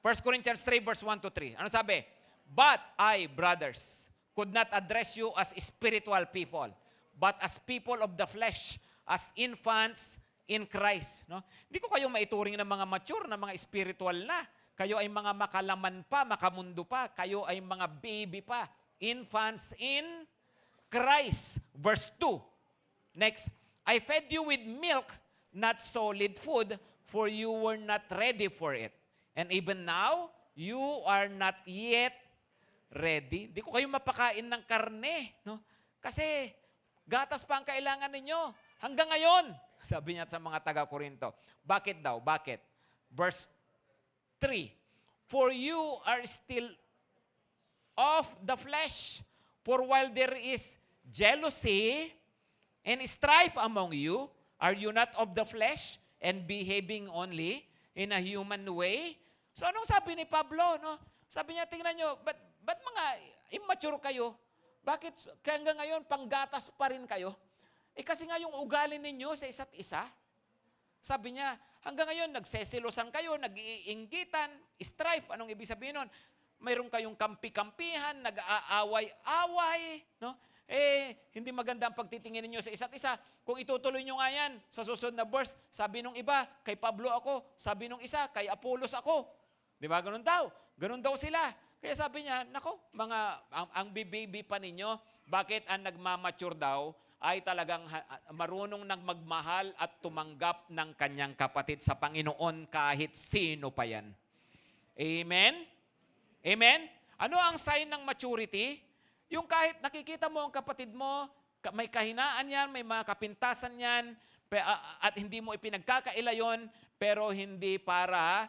[SPEAKER 1] 1 Corinthians 3 verse 1 to 3. Ano sabi? But I, brothers, could not address you as spiritual people, but as people of the flesh, as infants in Christ. No? Hindi ko kayo maituring ng mga mature, na mga spiritual na. Kayo ay mga makalaman pa, makamundo pa. Kayo ay mga baby pa. Infants in Christ. Verse 2. Next. I fed you with milk, not solid food, for you were not ready for it. And even now, you are not yet ready. Hindi ko kayo mapakain ng karne. No? Kasi gatas pa ang kailangan ninyo. Hanggang ngayon, sabi niya sa mga taga-Korinto. Bakit daw? Bakit? Verse 3. For you are still of the flesh. For while there is jealousy and strife among you, are you not of the flesh and behaving only in a human way? So anong sabi ni Pablo? No? Sabi niya, tingnan nyo, ba't mga immature kayo? Bakit hanggang ngayon panggatas pa rin kayo? Kasi nga yung ugali ninyo sa isa't isa. Sabi niya, hanggang ngayon nagsesilosan kayo, nag-iinggitan, strife. Anong ibig sabihin nun? Mayroon kayong kampi-kampihan, nag-aaway-away. No? Hindi maganda ang pagtitingin ninyo sa isa't isa. Kung itutuloy nyo nga yan, sa susunod na verse, sabi nung iba, kay Pablo ako. Sabi nung isa, kay Apollos ako. Di ba? Ganun daw. Ganun daw sila. Kaya sabi niya, nako, ang baby pa ninyo, bakit ang nagmamature daw ay talagang marunong nang magmahal at tumanggap ng kanyang kapatid sa Panginoon kahit sino pa yan. Amen? Amen? Ano ang sign ng maturity? Yung kahit nakikita mo ang kapatid mo, may kahinaan yan, may mga kapintasan yan, at hindi mo ipinagkakaila yon, pero hindi para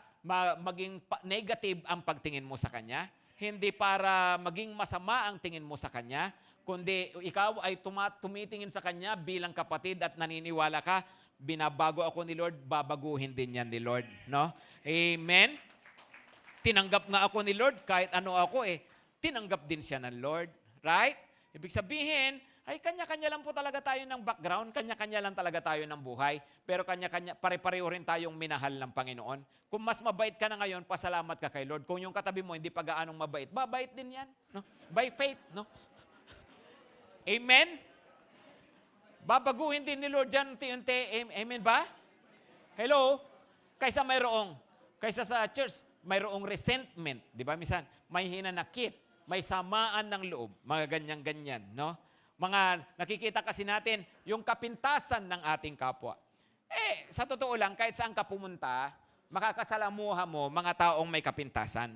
[SPEAKER 1] maging negative ang pagtingin mo sa kanya, hindi para maging masama ang tingin mo sa kanya, kundi ikaw ay tumitingin sa kanya bilang kapatid at naniniwala ka, binabago ako ni Lord, babaguhin din yan ni Lord. No? Amen? Tinanggap nga ako ni Lord, kahit ano ako tinanggap din siya ng Lord. Right? Ibig sabihin, ay kanya-kanya lang po talaga tayo ng background, kanya-kanya lang talaga tayo ng buhay, pero kanya-kanya, pare-pareho rin tayong minahal ng Panginoon. Kung mas mabait ka na ngayon, pasalamat ka kay Lord. Kung yung katabi mo hindi pa gaanong mabait, babait din yan. No? By faith. No? Amen? Babaguhin din ni Lord dyan unti-unti. Amen ba? Hello? Kaysa sa church, mayroong resentment. Di ba? Minsan, may hinanakit, may samaan ng loob, mga ganyan-ganyan, no? Mga nakikita kasi natin yung kapintasan ng ating kapwa. Sa totoo lang, kahit saan ka pumunta, makakasalamuha mo mga taong may kapintasan.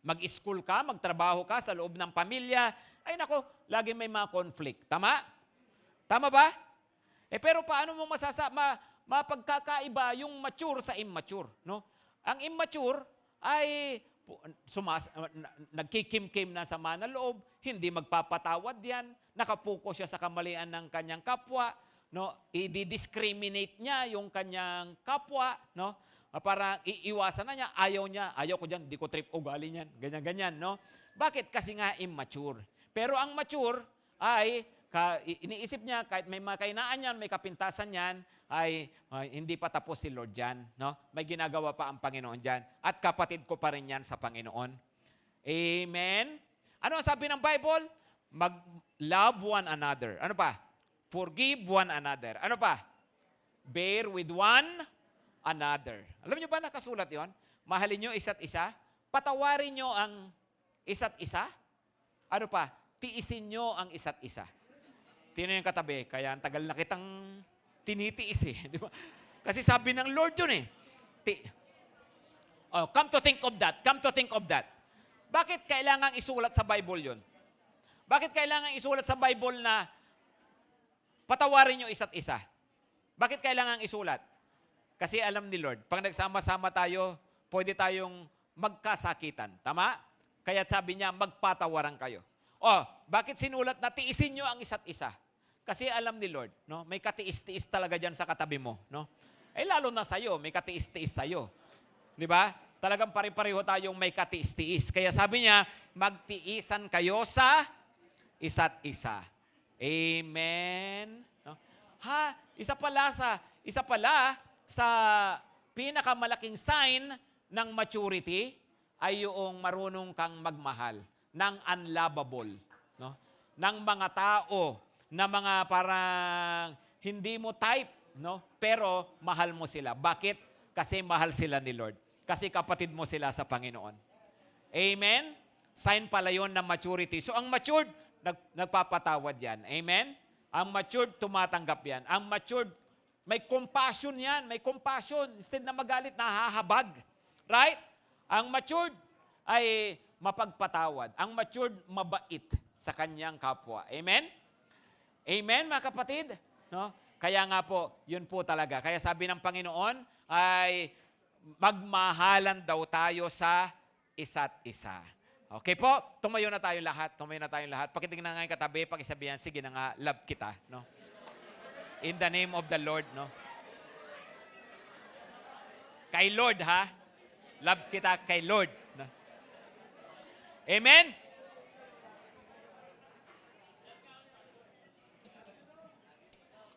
[SPEAKER 1] Mag-school ka, magtrabaho ka sa loob ng pamilya, ay nako, lagi may mga conflict. Tama? Tama ba? Pero paano mo mapagkakaiba yung mature sa immature, no? Ang immature ay nagkikimkim na sama ng loob, hindi magpapatawad yan, nakapuko siya sa kamalian ng kanyang kapwa, no? I-discriminate niya yung kanyang kapwa, no? Para iiwasan na niya, ayaw ko diyan, di ko trip ugali niyan, ganyan-ganyan, no? Bakit? Kasi nga immature. Pero ang mature ay iniisip niya, kahit may mga kainaan yan, may kapintasan yan, ay hindi pa tapos si Lord dyan. No? May ginagawa pa ang Panginoon dyan. At kapatid ko pa rin yan sa Panginoon. Amen? Ano ang sabi ng Bible? Mag-love one another. Ano pa? Forgive one another. Ano pa? Bear with one another. Alam niyo ba nakasulat yon? Mahalin niyo isa't isa. Patawarin niyo ang isa't isa. Ano pa? Tiisin niyo ang isa't isa. Tingnan yung katabi, kaya ang tagal na kitang tinitiis eh. Di ba? Kasi sabi ng Lord yun eh. Come to think of that. Bakit kailangang isulat sa Bible yun? Bakit kailangang isulat sa Bible na patawarin nyo isa't isa? Bakit kailangang isulat? Kasi alam ni Lord, pag nagsama-sama tayo, pwede tayong magkasakitan. Tama? Kaya sabi niya, magpatawaran kayo. Bakit sinulat na tiisin nyo ang isa't isa? Kasi alam ni Lord, no, may katiis-tiis talaga dyan sa katabi mo. No? Lalo na sa'yo, may katiis-tiis sa'yo. Di ba? Talagang pare-pareho tayong may katiis-tiis. Kaya sabi niya, magtiisan kayo sa isa't isa. Amen? No? Isa pala sa pinakamalaking sign ng maturity ay yung marunong kang magmahal ng unlovable, no? Ng mga tao na mga parang hindi mo type, no? Pero mahal mo sila. Bakit? Kasi mahal sila ni Lord. Kasi kapatid mo sila sa Panginoon. Amen? Sign pala yun ng maturity. So ang matured, nagpapatawad yan. Amen? Ang matured, tumatanggap yan. Ang matured, may compassion yan. May compassion. Instead na magalit, nahahabag. Right? Ang matured ay mapagpatawad. Ang matured, mabait sa kanyang kapwa. Amen? Amen, mga kapatid? No? Kaya nga po, yun po talaga. Kaya sabi ng Panginoon ay magmahalan daw tayo sa isa't isa. Okay po? Tumayo na tayong lahat. Pakitingnan nga yung katabi, pakisabihan, sige na nga, love kita. No? In the name of the Lord. No? Kay Lord, ha? Love kita kay Lord. No? Amen?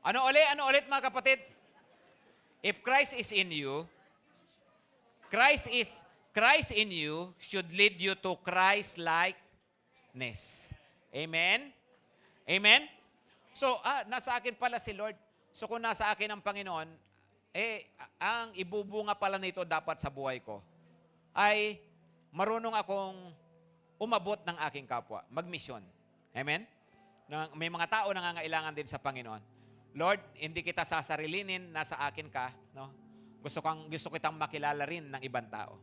[SPEAKER 1] Ano ulit mga kapatid? If Christ is in you, Christ in you should lead you to Christ-likeness. Amen? Amen? So, nasa akin pala si Lord. So, kung nasa akin ang Panginoon, ang ibubunga pala nito dapat sa buhay ko ay marunong akong umabot ng aking kapwa, magmisyon. Amen? May mga tao na nangangailangan din sa Panginoon. Lord, hindi kita sasarilinin, nasa akin ka, no? Gusto kitang makilala rin ng ibang tao.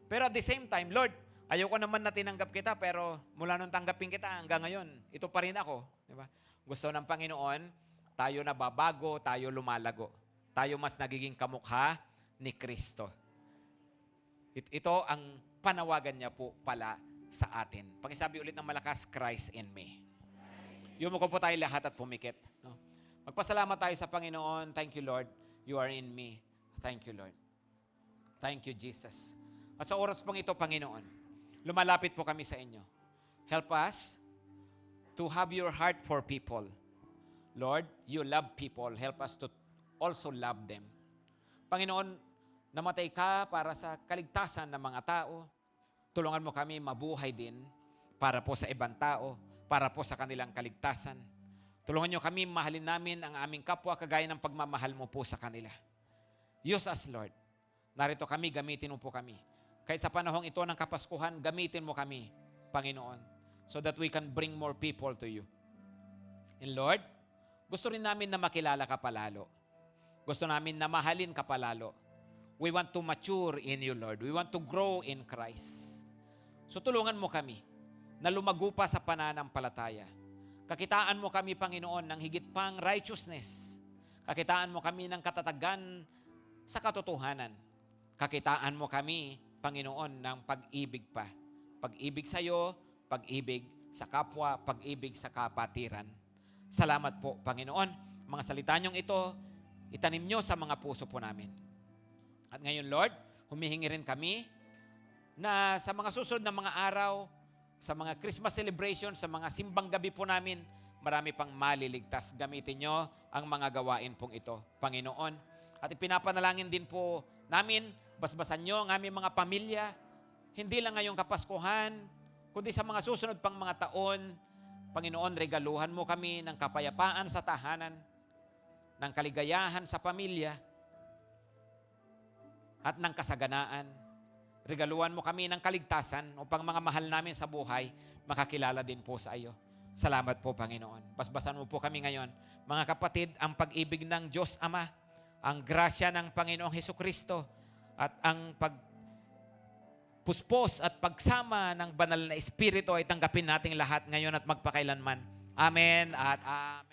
[SPEAKER 1] Pero at the same time, Lord, ayoko naman na tinanggap kita, pero mula nung tanggapin kita hanggang ngayon, ito pa rin ako. Di ba? Gusto ng Panginoon, tayo nababago, tayo lumalago. Tayo mas nagiging kamukha ni Kristo. Ito ang panawagan niya po pala sa atin. Pakisabi ulit ng malakas, Christ in me. Yumuko po tayo lahat at pumikit. No? Magpasalamat tayo sa Panginoon. Thank you, Lord. You are in me. Thank you, Lord. Thank you, Jesus. At sa oras pong ito, Panginoon, lumalapit po kami sa inyo. Help us to have your heart for people. Lord, you love people. Help us to also love them. Panginoon, namatay ka para sa kaligtasan ng mga tao. Tulungan mo kami mabuhay din para po sa ibang tao, para po sa kanilang kaligtasan. Tulungan nyo kami, mahalin namin ang aming kapwa kagaya ng pagmamahal mo po sa kanila. Use us, Lord. Narito kami, gamitin mo po kami. Kahit sa panahong ito ng Kapaskuhan, gamitin mo kami, Panginoon, so that we can bring more people to you. And Lord, gusto rin namin na makilala ka palalo. Gusto namin na mahalin ka palalo. We want to mature in you, Lord. We want to grow in Christ. So tulungan mo kami na lumago pa sa pananampalataya. Kakitaan mo kami, Panginoon, ng higit pang righteousness. Kakitaan mo kami ng katatagan sa katotohanan. Kakitaan mo kami, Panginoon, ng pag-ibig pa. Pag-ibig sa iyo, pag-ibig sa kapwa, pag-ibig sa kapatiran. Salamat po, Panginoon. Mga salita niyong ito, itanim niyo sa mga puso po namin. At ngayon, Lord, humihingi rin kami na sa mga susunod na mga araw, sa mga Christmas celebration, sa mga simbang gabi po namin, marami pang maliligtas. Gamitin nyo ang mga gawain pong ito, Panginoon. At ipinapanalangin din po namin, basbasan nyo ang aming mga pamilya, hindi lang ngayong Kapaskuhan, kundi sa mga susunod pang mga taon. Panginoon, regaluhan mo kami ng kapayapaan sa tahanan, ng kaligayahan sa pamilya, at ng kasaganaan. Regaluhan mo kami ng kaligtasan upang mga mahal namin sa buhay, makakilala din po sa iyo. Salamat po, Panginoon. Basbasan mo po kami ngayon. Mga kapatid, ang pag-ibig ng Diyos Ama, ang grasya ng Panginoong Hesukristo, at ang pagpuspos at pagsama ng banal na Espiritu ay tanggapin nating lahat ngayon at magpakailanman. Amen at amen.